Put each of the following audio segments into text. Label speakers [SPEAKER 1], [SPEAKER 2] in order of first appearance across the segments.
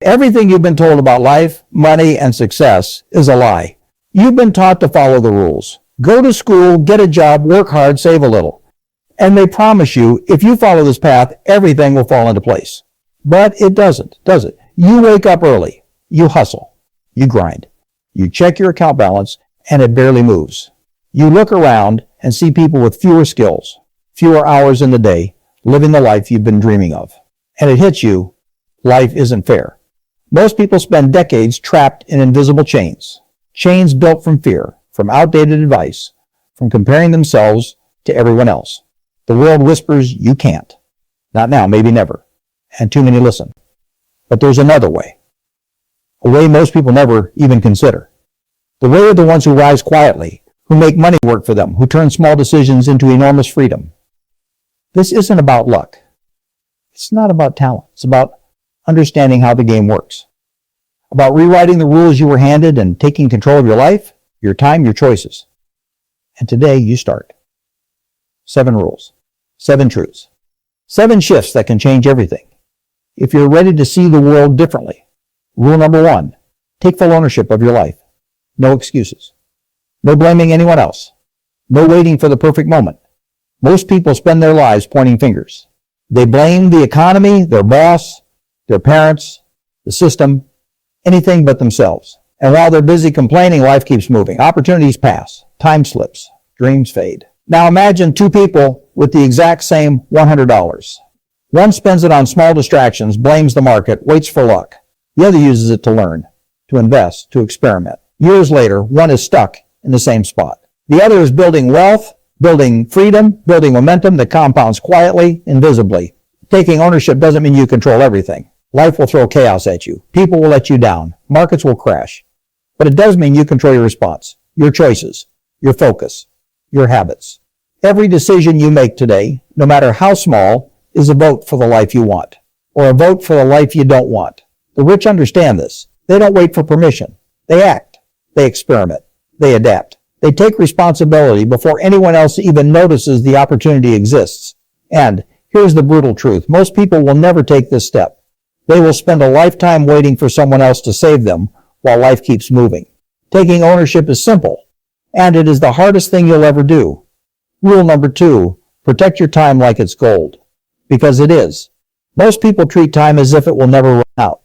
[SPEAKER 1] Everything you've been told about life, money, and success is a lie. You've been taught to follow the rules. Go to school, get a job, work hard, save a little. And they promise you, if you follow this path, everything will fall into place. But it doesn't, does it? You wake up early. You hustle. You grind. You check your account balance, and it barely moves. You look around and see people with fewer skills, fewer hours in the day, living the life you've been dreaming of. And it hits you, life isn't fair. Most people spend decades trapped in invisible chains. Chains built from fear, from outdated advice, from comparing themselves to everyone else. The world whispers, you can't. Not now, maybe never. And too many listen. But there's another way. A way most people never even consider. The way of the ones who rise quietly, who make money work for them, who turn small decisions into enormous freedom. This isn't about luck. It's not about talent. It's about understanding how the game works. About rewriting the rules you were handed and taking control of your life, your time, your choices. And today you start. 7 rules. 7 truths. 7 shifts that can change everything. If you're ready to see the world differently. Rule number 1, take full ownership of your life. No excuses. No blaming anyone else. No waiting for the perfect moment. Most people spend their lives pointing fingers. They blame the economy, their boss, their parents, the system, anything but themselves. And while they're busy complaining, life keeps moving. Opportunities pass. Time slips. Dreams fade. Now imagine 2 people with the exact same $100. One spends it on small distractions, blames the market, waits for luck. The other uses it to learn, to invest, to experiment. Years later, one is stuck in the same spot. The other is building wealth, building freedom, building momentum that compounds quietly, invisibly. Taking ownership doesn't mean you control everything. Life will throw chaos at you. People will let you down. Markets will crash. But it does mean you control your response, your choices, your focus, your habits. Every decision you make today, no matter how small, is a vote for the life you want, or a vote for the life you don't want. The rich understand this. They don't wait for permission. They act. They experiment. They adapt. They take responsibility before anyone else even notices the opportunity exists. And here's the brutal truth. Most people will never take this step. They will spend a lifetime waiting for someone else to save them while life keeps moving. Taking ownership is simple, and it is the hardest thing you'll ever do. Rule number 2, protect your time like it's gold. Because it is. Most people treat time as if it will never run out.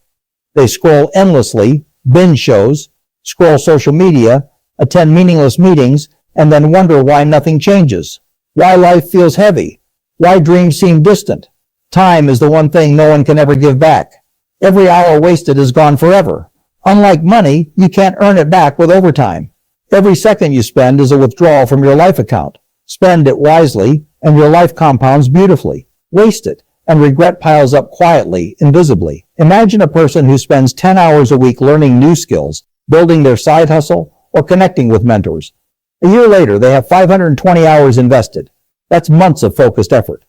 [SPEAKER 1] They scroll endlessly, binge shows, scroll social media, attend meaningless meetings, and then wonder why nothing changes, why life feels heavy, why dreams seem distant. Time is the one thing no one can ever give back. Every hour wasted is gone forever. Unlike money, you can't earn it back with overtime. Every second you spend is a withdrawal from your life account. Spend it wisely, and your life compounds beautifully. Waste it, and regret piles up quietly, invisibly. Imagine a person who spends 10 hours a week learning new skills, building their side hustle, or connecting with mentors. A year later, they have 520 hours invested. That's months of focused effort.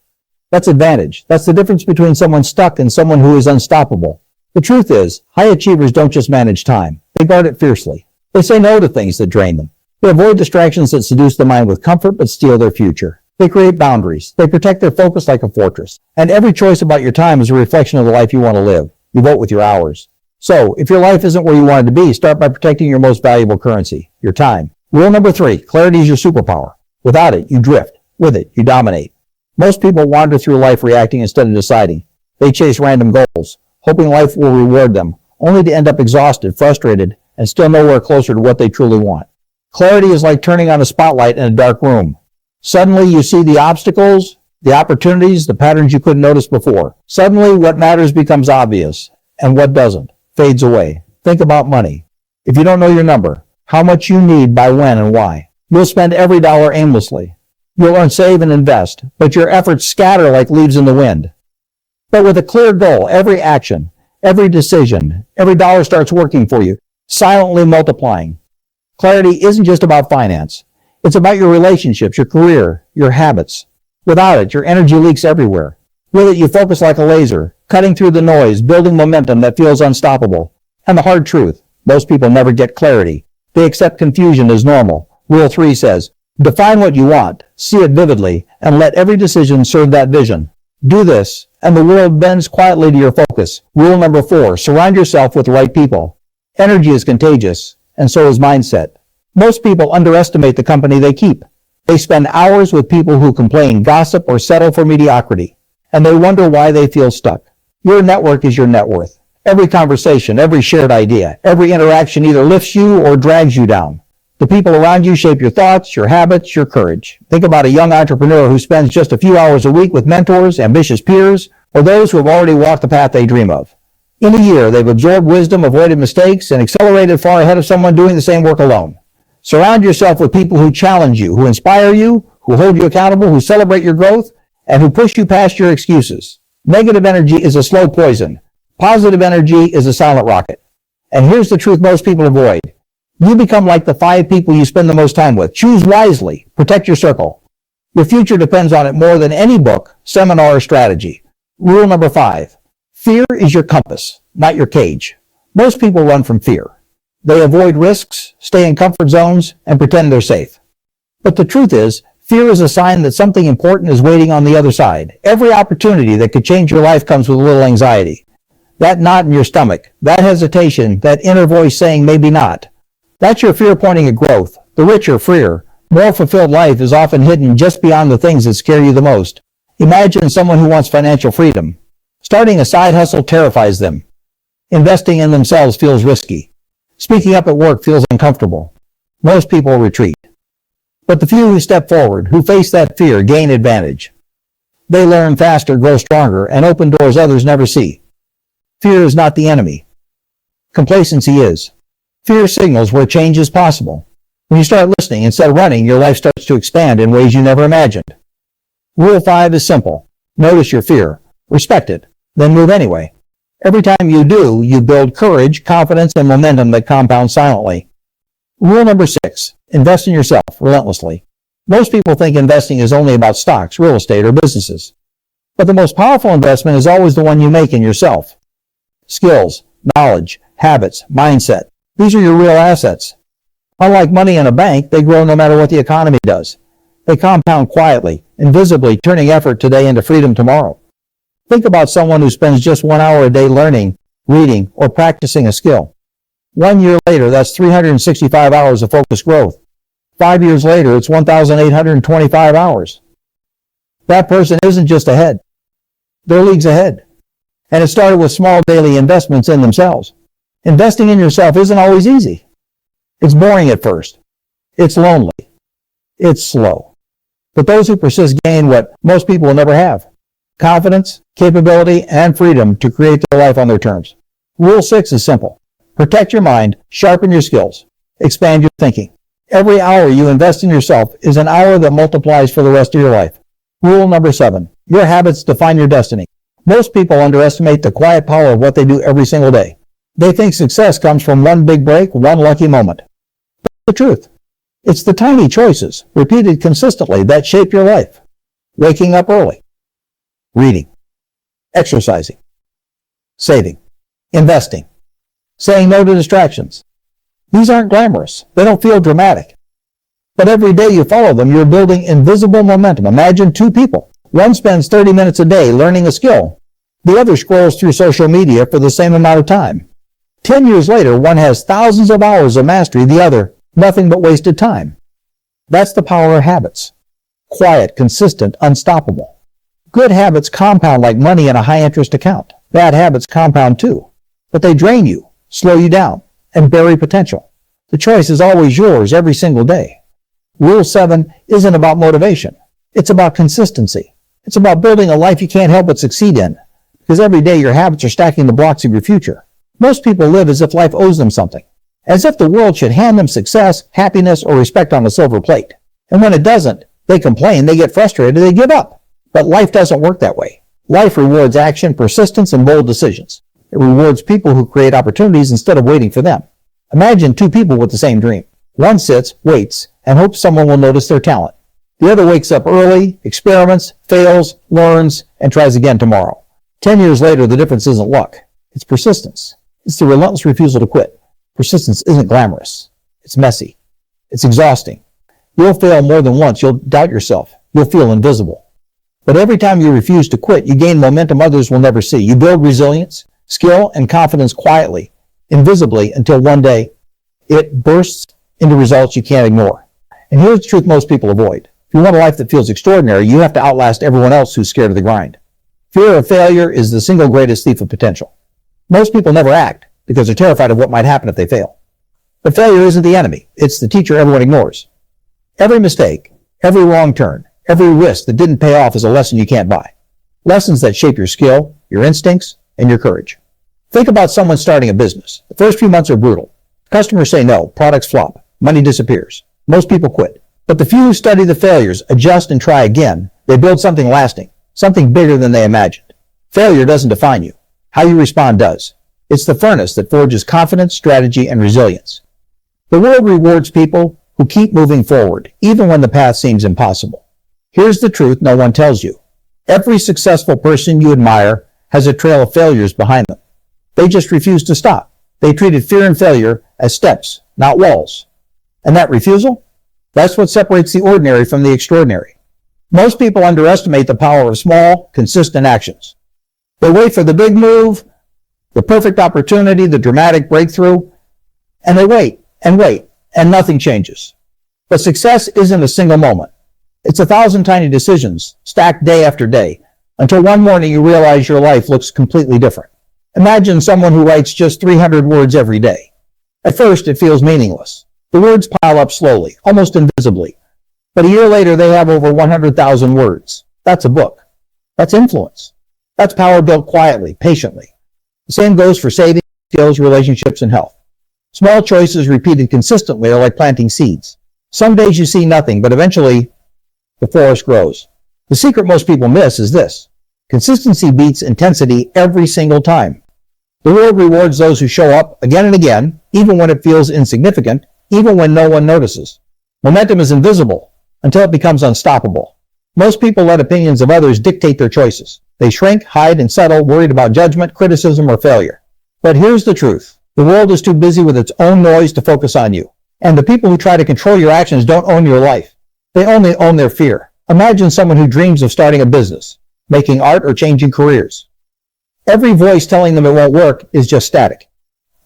[SPEAKER 1] That's advantage. That's the difference between someone stuck and someone who is unstoppable. The truth is, high achievers don't just manage time. They guard it fiercely. They say no to things that drain them. They avoid distractions that seduce the mind with comfort but steal their future. They create boundaries. They protect their focus like a fortress. And every choice about your time is a reflection of the life you want to live. You vote with your hours. So, if your life isn't where you want it to be, start by protecting your most valuable currency, your time. Rule number 3, clarity is your superpower. Without it, you drift. With it, you dominate. Most people wander through life reacting instead of deciding. They chase random goals, hoping life will reward them, only to end up exhausted, frustrated, and still nowhere closer to what they truly want. Clarity is like turning on a spotlight in a dark room. Suddenly you see the obstacles, the opportunities, the patterns you couldn't notice before. Suddenly what matters becomes obvious, and what doesn't fades away. Think about money. If you don't know your number, how much you need, by when and why, you'll spend every dollar aimlessly. You'll earn, save, and invest, but your efforts scatter like leaves in the wind. But with a clear goal, every action, every decision, every dollar starts working for you, silently multiplying. Clarity isn't just about finance. It's about your relationships, your career, your habits. Without it, your energy leaks everywhere. With it, you focus like a laser, cutting through the noise, building momentum that feels unstoppable. And the hard truth, most people never get clarity. They accept confusion as normal. Rule 3 says, define what you want, see it vividly, and let every decision serve that vision. Do this, and the world bends quietly to your focus. Rule number 4, surround yourself with the right people. Energy is contagious, and so is mindset. Most people underestimate the company they keep. They spend hours with people who complain, gossip, or settle for mediocrity, and they wonder why they feel stuck. Your network is your net worth. Every conversation, every shared idea, every interaction either lifts you or drags you down. The people around you shape your thoughts, your habits, your courage. Think about a young entrepreneur who spends just a few hours a week with mentors, ambitious peers, or those who have already walked the path they dream of. In a year, they've absorbed wisdom, avoided mistakes, and accelerated far ahead of someone doing the same work alone. Surround yourself with people who challenge you, who inspire you, who hold you accountable, who celebrate your growth, and who push you past your excuses. Negative energy is a slow poison. Positive energy is a silent rocket. And here's the truth most people avoid. You become like the 5 people you spend the most time with. Choose wisely. Protect your circle. Your future depends on it more than any book, seminar, or strategy. Rule number 5. Fear is your compass, not your cage. Most people run from fear. They avoid risks, stay in comfort zones, and pretend they're safe. But the truth is, fear is a sign that something important is waiting on the other side. Every opportunity that could change your life comes with a little anxiety. That knot in your stomach, that hesitation, that inner voice saying maybe not. That's your fear pointing at growth. The richer, freer, more fulfilled life is often hidden just beyond the things that scare you the most. Imagine someone who wants financial freedom. Starting a side hustle terrifies them. Investing in themselves feels risky. Speaking up at work feels uncomfortable. Most people retreat. But the few who step forward, who face that fear, gain advantage. They learn faster, grow stronger, and open doors others never see. Fear is not the enemy. Complacency is. Fear signals where change is possible. When you start listening instead of running, your life starts to expand in ways you never imagined. Rule 5 is simple. Notice your fear. Respect it. Then move anyway. Every time you do, you build courage, confidence, and momentum that compound silently. Rule number 6. Invest in yourself relentlessly. Most people think investing is only about stocks, real estate, or businesses. But the most powerful investment is always the one you make in yourself. Skills, knowledge, habits, mindset. These are your real assets. Unlike money in a bank, they grow no matter what the economy does. They compound quietly, invisibly, turning effort today into freedom tomorrow. Think about someone who spends just 1 hour a day learning, reading, or practicing a skill. 1 year later, that's 365 hours of focused growth. 5 years later, it's 1,825 hours. That person isn't just ahead. They're leagues ahead. And it started with small daily investments in themselves. Investing in yourself isn't always easy. It's boring at first. It's lonely. It's slow. But those who persist gain what most people will never have: confidence, capability, and freedom to create their life on their terms. Rule 6 is simple. Protect your mind, sharpen your skills, expand your thinking. Every hour you invest in yourself is an hour that multiplies for the rest of your life. Rule number 7. Your habits define your destiny. Most people underestimate the quiet power of what they do every single day. They think success comes from one big break, one lucky moment. But the truth, it's the tiny choices, repeated consistently, that shape your life. Waking up early, reading, exercising, saving, investing, saying no to distractions. These aren't glamorous. They don't feel dramatic. But every day you follow them, you're building invisible momentum. Imagine 2 people. One spends 30 minutes a day learning a skill. The other scrolls through social media for the same amount of time. 10 years later, one has thousands of hours of mastery, the other, nothing but wasted time. That's the power of habits. Quiet, consistent, unstoppable. Good habits compound like money in a high-interest account. Bad habits compound too. But they drain you, slow you down, and bury potential. The choice is always yours every single day. Rule 7 isn't about motivation. It's about consistency. It's about building a life you can't help but succeed in, because every day your habits are stacking the blocks of your future. Most people live as if life owes them something, as if the world should hand them success, happiness, or respect on a silver plate. And when it doesn't, they complain, they get frustrated, they give up. But life doesn't work that way. Life rewards action, persistence, and bold decisions. It rewards people who create opportunities instead of waiting for them. Imagine 2 people with the same dream. One sits, waits, and hopes someone will notice their talent. The other wakes up early, experiments, fails, learns, and tries again tomorrow. 10 years later, the difference isn't luck. It's persistence. It's the relentless refusal to quit. Persistence isn't glamorous. It's messy. It's exhausting. You'll fail more than once. You'll doubt yourself. You'll feel invisible. But every time you refuse to quit, you gain momentum others will never see. You build resilience, skill, and confidence quietly, invisibly, until one day it bursts into results you can't ignore. And here's the truth most people avoid. If you want a life that feels extraordinary, you have to outlast everyone else who's scared of the grind. Fear of failure is the single greatest thief of potential. Most people never act because they're terrified of what might happen if they fail. But failure isn't the enemy. It's the teacher everyone ignores. Every mistake, every wrong turn, every risk that didn't pay off is a lesson you can't buy. Lessons that shape your skill, your instincts, and your courage. Think about someone starting a business. The first few months are brutal. Customers say no, products flop, money disappears. Most people quit. But the few who study the failures, adjust, and try again, they build something lasting, something bigger than they imagined. Failure doesn't define you. How you respond does. It's the furnace that forges confidence, strategy, and resilience. The world rewards people who keep moving forward, even when the path seems impossible. Here's the truth no one tells you. Every successful person you admire has a trail of failures behind them. They just refuse to stop. They treated fear and failure as steps, not walls. And that refusal? That's what separates the ordinary from the extraordinary. Most people underestimate the power of small, consistent actions. They wait for the big move, the perfect opportunity, the dramatic breakthrough, and they wait, and nothing changes. But success isn't a single moment. It's 1,000 tiny decisions, stacked day after day, until one morning you realize your life looks completely different. Imagine someone who writes just 300 words every day. At first, it feels meaningless. The words pile up slowly, almost invisibly. But a year later, they have over 100,000 words. That's a book. That's influence. That's power built quietly, patiently. The same goes for saving, skills, relationships, and health. Small choices repeated consistently are like planting seeds. Some days you see nothing, but eventually the forest grows. The secret most people miss is this. Consistency beats intensity every single time. The world rewards those who show up again and again, even when it feels insignificant, even when no one notices. Momentum is invisible until it becomes unstoppable. Most people let opinions of others dictate their choices. They shrink, hide, and settle, worried about judgment, criticism, or failure. But here's the truth. The world is too busy with its own noise to focus on you. And the people who try to control your actions don't own your life. They only own their fear. Imagine someone who dreams of starting a business, making art, or changing careers. Every voice telling them it won't work is just static.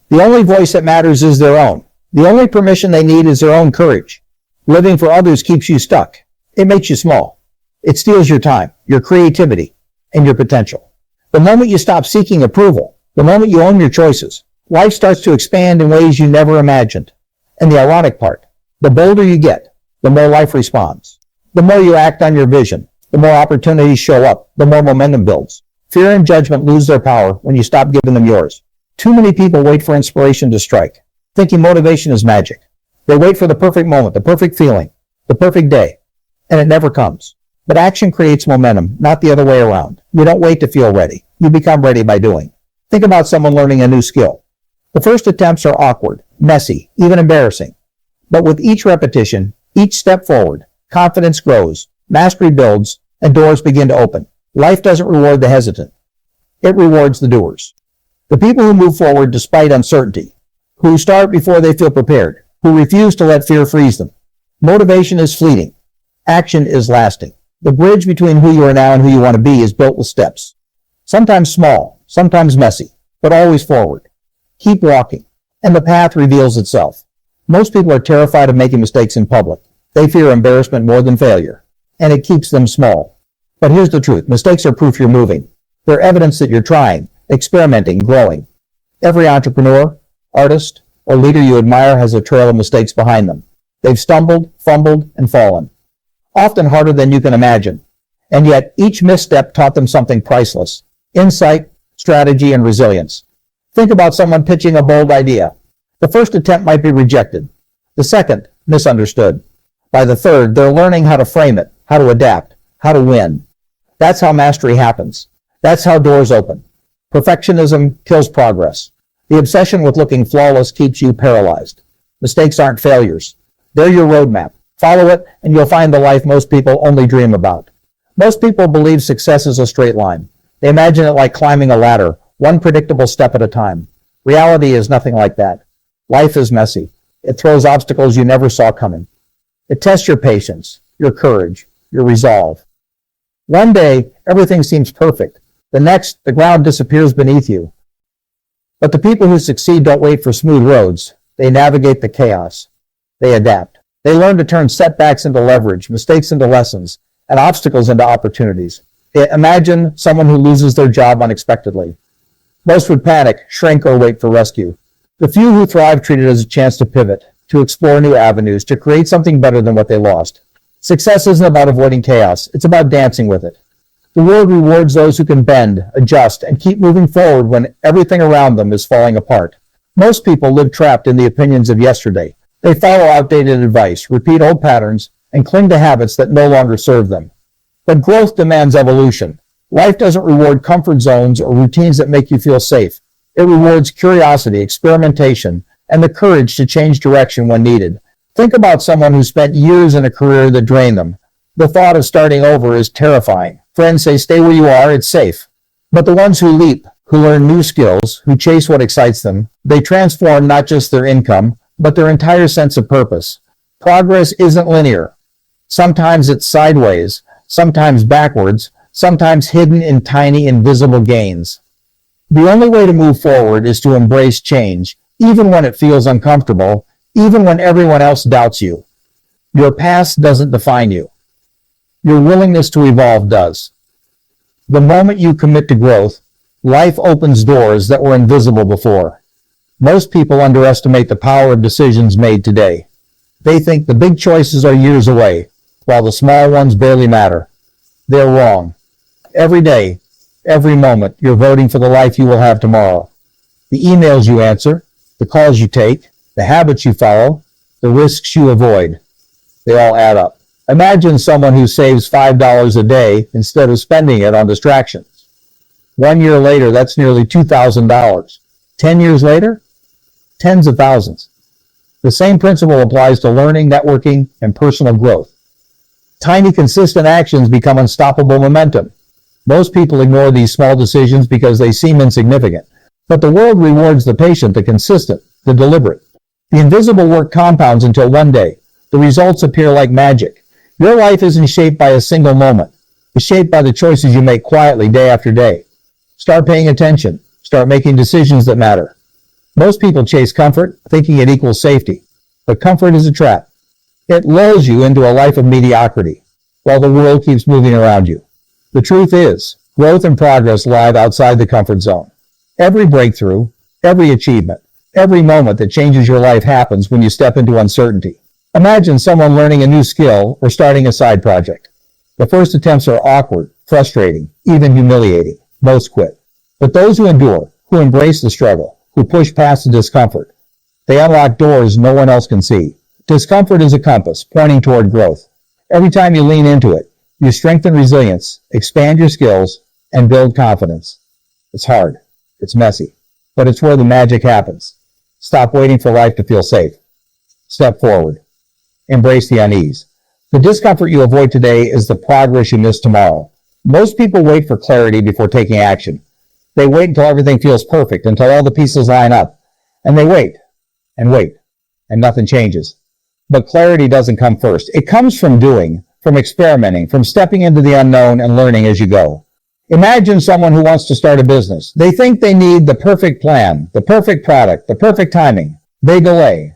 [SPEAKER 1] The only voice that matters is their own. The only permission they need is their own courage. Living for others keeps you stuck. It makes you small. It steals your time, your creativity, and your potential. The moment you stop seeking approval, the moment you own your choices, life starts to expand in ways you never imagined. And the ironic part, the bolder you get, the more life responds. The more you act on your vision, the more opportunities show up, the more momentum builds. Fear and judgment lose their power when you stop giving them yours. Too many people wait for inspiration to strike, thinking motivation is magic. They wait for the perfect moment, the perfect feeling, the perfect day, and it never comes. But action creates momentum, not the other way around. You don't wait to feel ready. You become ready by doing. Think about someone learning a new skill. The first attempts are awkward, messy, even embarrassing. But with each repetition, each step forward, confidence grows, mastery builds, and doors begin to open. Life doesn't reward the hesitant. It rewards the doers. The people who move forward despite uncertainty, who start before they feel prepared, who refuse to let fear freeze them. Motivation is fleeting. Action is lasting. The bridge between who you are now and who you want to be is built with steps. Sometimes small, sometimes messy, but always forward. Keep walking, and the path reveals itself. Most people are terrified of making mistakes in public. They fear embarrassment more than failure, and it keeps them small. But here's the truth. Mistakes are proof you're moving. They're evidence that you're trying, experimenting, growing. Every entrepreneur, artist, or leader you admire has a trail of mistakes behind them. They've stumbled, fumbled, and fallen. Often harder than you can imagine. And yet, each misstep taught them something priceless. Insight, strategy, and resilience. Think about someone pitching a bold idea. The first attempt might be rejected. The second, misunderstood. By the third, they're learning how to frame it, how to adapt, how to win. That's how mastery happens. That's how doors open. Perfectionism kills progress. The obsession with looking flawless keeps you paralyzed. Mistakes aren't failures. They're your roadmap. Follow it, and you'll find the life most people only dream about. Most people believe success is a straight line. They imagine it like climbing a ladder, one predictable step at a time. Reality is nothing like that. Life is messy. It throws obstacles you never saw coming. It tests your patience, your courage, your resolve. One day, everything seems perfect. The next, the ground disappears beneath you. But the people who succeed don't wait for smooth roads. They navigate the chaos. They adapt. They learn to turn setbacks into leverage, mistakes into lessons, and obstacles into opportunities. Imagine someone who loses their job unexpectedly. Most would panic, shrink, or wait for rescue. The few who thrive treat it as a chance to pivot, to explore new avenues, to create something better than what they lost. Success isn't about avoiding chaos. It's about dancing with it. The world rewards those who can bend, adjust, and keep moving forward when everything around them is falling apart. Most people live trapped in the opinions of yesterday. They follow outdated advice, repeat old patterns, and cling to habits that no longer serve them. But growth demands evolution. Life doesn't reward comfort zones or routines that make you feel safe. It rewards curiosity, experimentation, and the courage to change direction when needed. Think about someone who spent years in a career that drained them. The thought of starting over is terrifying. Friends say, stay where you are, it's safe. But the ones who leap, who learn new skills, who chase what excites them, they transform not just their income, but their entire sense of purpose. Progress isn't linear. Sometimes it's sideways, sometimes backwards, sometimes hidden in tiny, invisible gains. The only way to move forward is to embrace change, even when it feels uncomfortable, even when everyone else doubts you. Your past doesn't define you. Your willingness to evolve does. The moment you commit to growth, life opens doors that were invisible before. Most people underestimate the power of decisions made today. They think the big choices are years away, while the small ones barely matter. They're wrong. Every day, every moment, you're voting for the life you will have tomorrow. The emails you answer, the calls you take, the habits you follow, the risks you avoid, they all add up. Imagine someone who saves $5 a day instead of spending it on distractions. 1 year later, that's nearly $2,000. 10 years later, tens of thousands. The same principle applies to learning, networking, and personal growth. Tiny, consistent actions become unstoppable momentum. Most people ignore these small decisions because they seem insignificant. But the world rewards the patient, the consistent, the deliberate. The invisible work compounds until one day, the results appear like magic. Your life isn't shaped by a single moment. It's shaped by the choices you make quietly day after day. Start paying attention. Start making decisions that matter. Most people chase comfort, thinking it equals safety. But comfort is a trap. It lulls you into a life of mediocrity, while the world keeps moving around you. The truth is, growth and progress lie outside the comfort zone. Every breakthrough, every achievement, every moment that changes your life happens when you step into uncertainty. Imagine someone learning a new skill or starting a side project. The first attempts are awkward, frustrating, even humiliating. Most quit. But those who endure, who embrace the struggle, who push past the discomfort, they unlock doors no one else can see. Discomfort is a compass pointing toward growth. Every time you lean into it, you strengthen resilience, expand your skills, and build confidence. It's hard. It's messy. But it's where the magic happens. Stop waiting for life to feel safe. Step forward. Embrace the unease. The discomfort you avoid today is the progress you miss tomorrow. Most people wait for clarity before taking action. They wait until everything feels perfect, until all the pieces line up. And they wait, and nothing changes. But clarity doesn't come first. It comes from doing, from experimenting, from stepping into the unknown and learning as you go. Imagine someone who wants to start a business. They think they need the perfect plan, the perfect product, the perfect timing. They delay.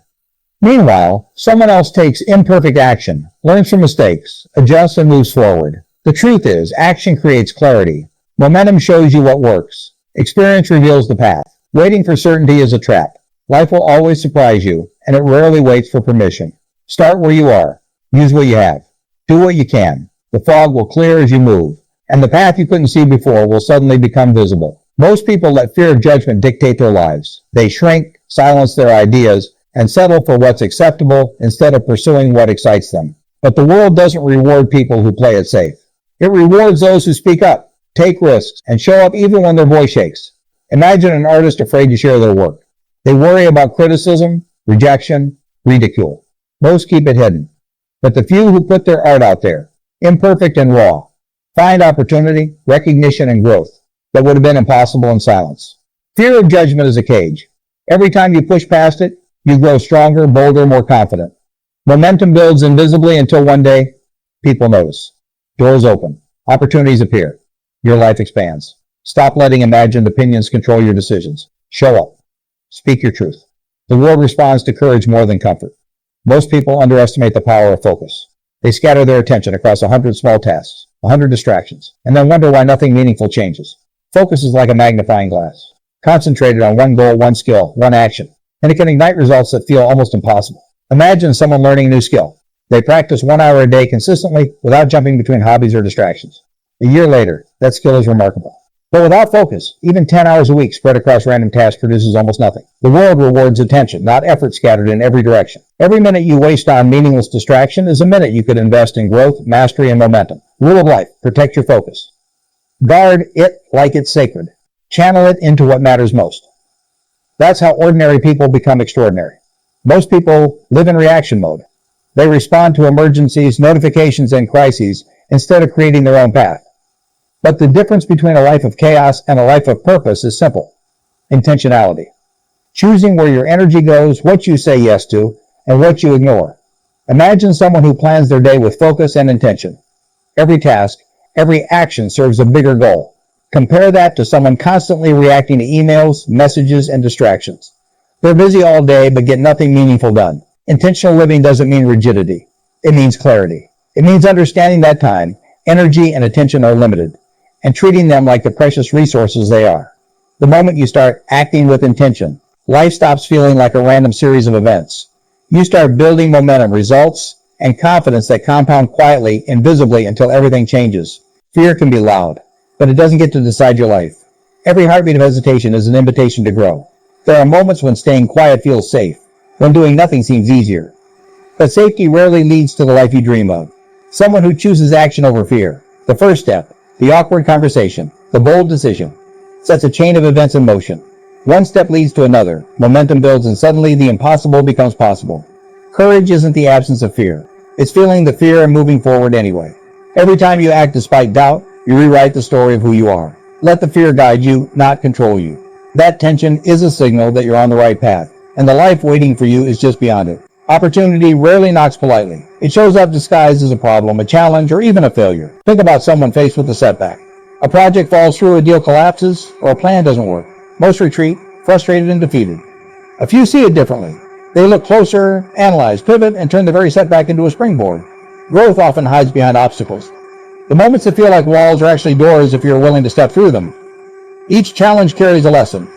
[SPEAKER 1] Meanwhile, someone else takes imperfect action, learns from mistakes, adjusts, and moves forward. The truth is, action creates clarity. Momentum shows you what works. Experience reveals the path. Waiting for certainty is a trap. Life will always surprise you, and it rarely waits for permission. Start where you are. Use what you have. Do what you can. The fog will clear as you move, and the path you couldn't see before will suddenly become visible. Most people let fear of judgment dictate their lives. They shrink, silence their ideas, and settle for what's acceptable instead of pursuing what excites them. But the world doesn't reward people who play it safe. It rewards those who speak up, take risks, and show up even when their voice shakes. Imagine an artist afraid to share their work. They worry about criticism, rejection, ridicule. Most keep it hidden. But the few who put their art out there, imperfect and raw, find opportunity, recognition, and growth that would have been impossible in silence. Fear of judgment is a cage. Every time you push past it, you grow stronger, bolder, more confident. Momentum builds invisibly until one day, people notice. Doors open. Opportunities appear. Your life expands. Stop letting imagined opinions control your decisions. Show up. Speak your truth. The world responds to courage more than comfort. Most people underestimate the power of focus. They scatter their attention across 100 small tasks, 100 distractions, and then wonder why nothing meaningful changes. Focus is like a magnifying glass, concentrated on one goal, one skill, one action, and it can ignite results that feel almost impossible. Imagine someone learning a new skill. They practice 1 hour a day consistently without jumping between hobbies or distractions. A year later, that skill is remarkable. But without focus, even 10 hours a week spread across random tasks produces almost nothing. The world rewards attention, not effort scattered in every direction. Every minute you waste on meaningless distraction is a minute you could invest in growth, mastery, and momentum. Rule of life: protect your focus. Guard it like it's sacred. Channel it into what matters most. That's how ordinary people become extraordinary. Most people live in reaction mode. They respond to emergencies, notifications, and crises instead of creating their own path. But the difference between a life of chaos and a life of purpose is simple: intentionality. Choosing where your energy goes, what you say yes to, and what you ignore. Imagine someone who plans their day with focus and intention. Every task, every action serves a bigger goal. Compare that to someone constantly reacting to emails, messages, and distractions. They're busy all day but get nothing meaningful done. Intentional living doesn't mean rigidity. It means clarity. It means understanding that time, energy, and attention are limited, and treating them like the precious resources they are. The moment you start acting with intention, life stops feeling like a random series of events. You start building momentum, results, and confidence that compound quietly, invisibly, until everything changes. Fear can be loud, but it doesn't get to decide your life. Every heartbeat of hesitation is an invitation to grow. There are moments when staying quiet feels safe, when doing nothing seems easier. But safety rarely leads to the life you dream of. Someone who chooses action over fear, the first step, the awkward conversation, the bold decision, sets a chain of events in motion. One step leads to another, momentum builds, and suddenly the impossible becomes possible. Courage isn't the absence of fear. It's feeling the fear and moving forward anyway. Every time you act despite doubt, you rewrite the story of who you are. Let the fear guide you, not control you. That tension is a signal that you're on the right path, and the life waiting for you is just beyond it. Opportunity rarely knocks politely. It shows up disguised as a problem, a challenge, or even a failure. Think about someone faced with a setback. A project falls through, a deal collapses, or a plan doesn't work. Most retreat, frustrated and defeated. A few see it differently. They look closer, analyze, pivot, and turn the very setback into a springboard. Growth often hides behind obstacles. The moments that feel like walls are actually doors if you're willing to step through them. Each challenge carries a lesson.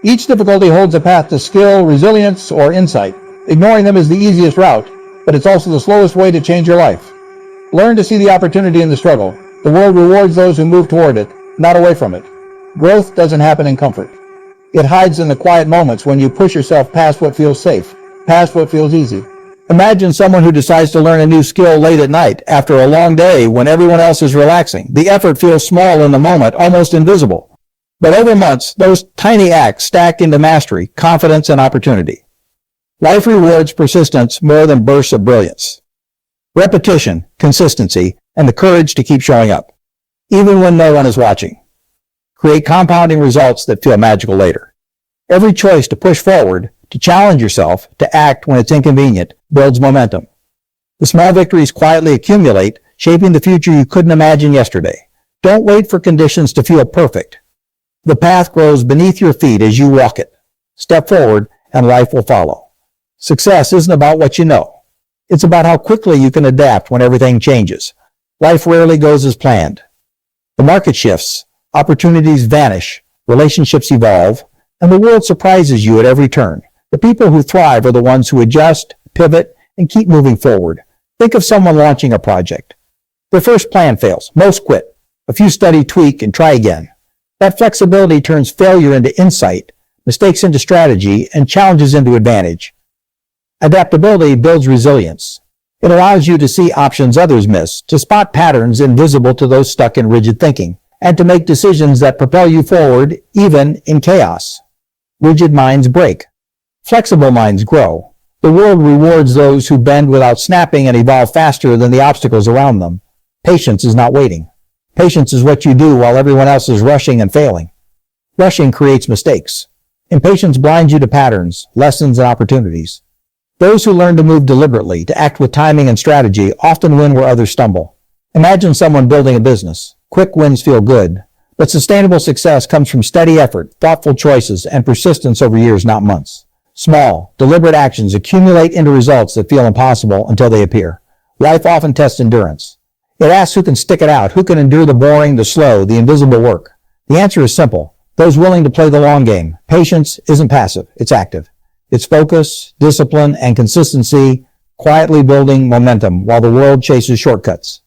[SPEAKER 1] Each difficulty holds a path to skill, resilience, or insight. Ignoring them is the easiest route, but it's also the slowest way to change your life. Learn to see the opportunity in the struggle. The world rewards those who move toward it, not away from it. Growth doesn't happen in comfort. It hides in the quiet moments when you push yourself past what feels safe, past what feels easy. Imagine someone who decides to learn a new skill late at night after a long day when everyone else is relaxing. The effort feels small in the moment, almost invisible. But over months, those tiny acts stack into mastery, confidence, and opportunity. Life rewards persistence more than bursts of brilliance. Repetition, consistency, and the courage to keep showing up, even when no one is watching, create compounding results that feel magical later. Every choice to push forward, to challenge yourself, to act when it's inconvenient, builds momentum. The small victories quietly accumulate, shaping the future you couldn't imagine yesterday. Don't wait for conditions to feel perfect. The path grows beneath your feet as you walk it. Step forward, and life will follow. Success isn't about what you know. It's about how quickly you can adapt when everything changes. Life rarely goes as planned. The market shifts, opportunities vanish, relationships evolve, and the world surprises you at every turn. The people who thrive are the ones who adjust, pivot, and keep moving forward. Think of someone launching a project. Their first plan fails. Most quit. A few study, tweak, and try again. That flexibility turns failure into insight, mistakes into strategy, and challenges into advantage. Adaptability builds resilience. It allows you to see options others miss, to spot patterns invisible to those stuck in rigid thinking, and to make decisions that propel you forward even in chaos. Rigid minds break. Flexible minds grow. The world rewards those who bend without snapping and evolve faster than the obstacles around them. Patience is not waiting. Patience is what you do while everyone else is rushing and failing. Rushing creates mistakes. Impatience blinds you to patterns, lessons, and opportunities. Those who learn to move deliberately, to act with timing and strategy, often win where others stumble. Imagine someone building a business. Quick wins feel good, but sustainable success comes from steady effort, thoughtful choices, and persistence over years, not months. Small, deliberate actions accumulate into results that feel impossible until they appear. Life often tests endurance. It asks who can stick it out, who can endure the boring, the slow, the invisible work. The answer is simple. Those willing to play the long game. Patience isn't passive, it's active. It's focus, discipline, and consistency, quietly building momentum while the world chases shortcuts.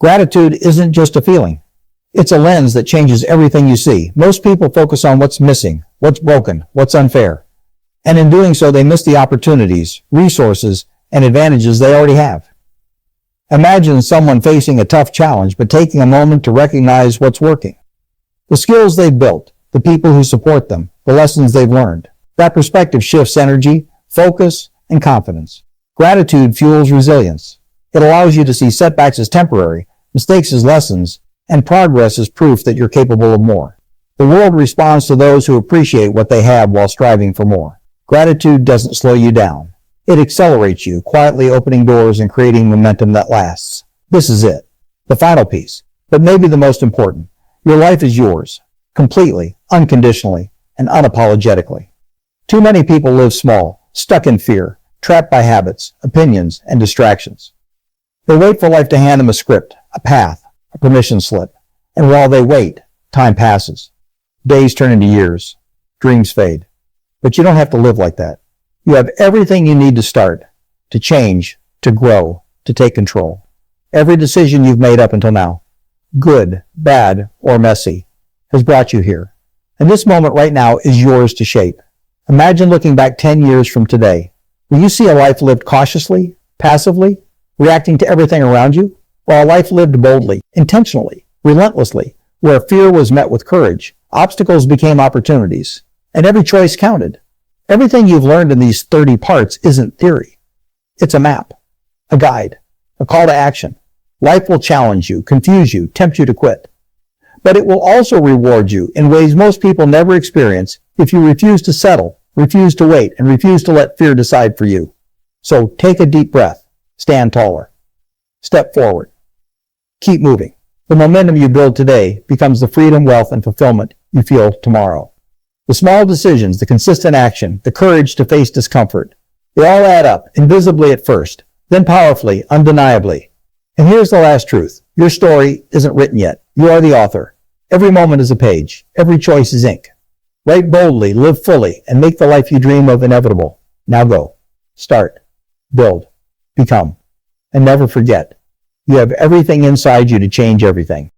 [SPEAKER 1] Gratitude isn't just a feeling. It's a lens that changes everything you see. Most people focus on what's missing, what's broken, what's unfair. And in doing so, they miss the opportunities, resources, and advantages they already have. Imagine someone facing a tough challenge, but taking a moment to recognize what's working. The skills they've built, the people who support them, the lessons they've learned. That perspective shifts energy, focus, and confidence. Gratitude fuels resilience. It allows you to see setbacks as temporary, mistakes as lessons, and progress as proof that you're capable of more. The world responds to those who appreciate what they have while striving for more. Gratitude doesn't slow you down. It accelerates you, quietly opening doors and creating momentum that lasts. This is it. The final piece, but maybe the most important. Your life is yours, completely, unconditionally, and unapologetically. Too many people live small, stuck in fear, trapped by habits, opinions, and distractions. They wait for life to hand them a script, a path, a permission slip. And while they wait, time passes. Days turn into years. Dreams fade. But you don't have to live like that. You have everything you need to start, to change, to grow, to take control. Every decision you've made up until now, good, bad, or messy, has brought you here. And this moment right now is yours to shape. Imagine looking back 10 years from today. Will you see a life lived cautiously, passively, reacting to everything around you? Or a life lived boldly, intentionally, relentlessly, where fear was met with courage, obstacles became opportunities, and every choice counted? Everything you've learned in these 30 parts isn't theory. It's a map, a guide, a call to action. Life will challenge you, confuse you, tempt you to quit. But it will also reward you in ways most people never experience if you refuse to settle, refuse to wait, and refuse to let fear decide for you. So take a deep breath, stand taller, step forward, keep moving. The momentum you build today becomes the freedom, wealth, and fulfillment you feel tomorrow. The small decisions, the consistent action, the courage to face discomfort, they all add up, invisibly at first, then powerfully, undeniably. And here's the last truth. Your story isn't written yet. You are the author. Every moment is a page. Every choice is ink. Write boldly, live fully, and make the life you dream of inevitable. Now go. Start. Build. Become. And never forget. You have everything inside you to change everything.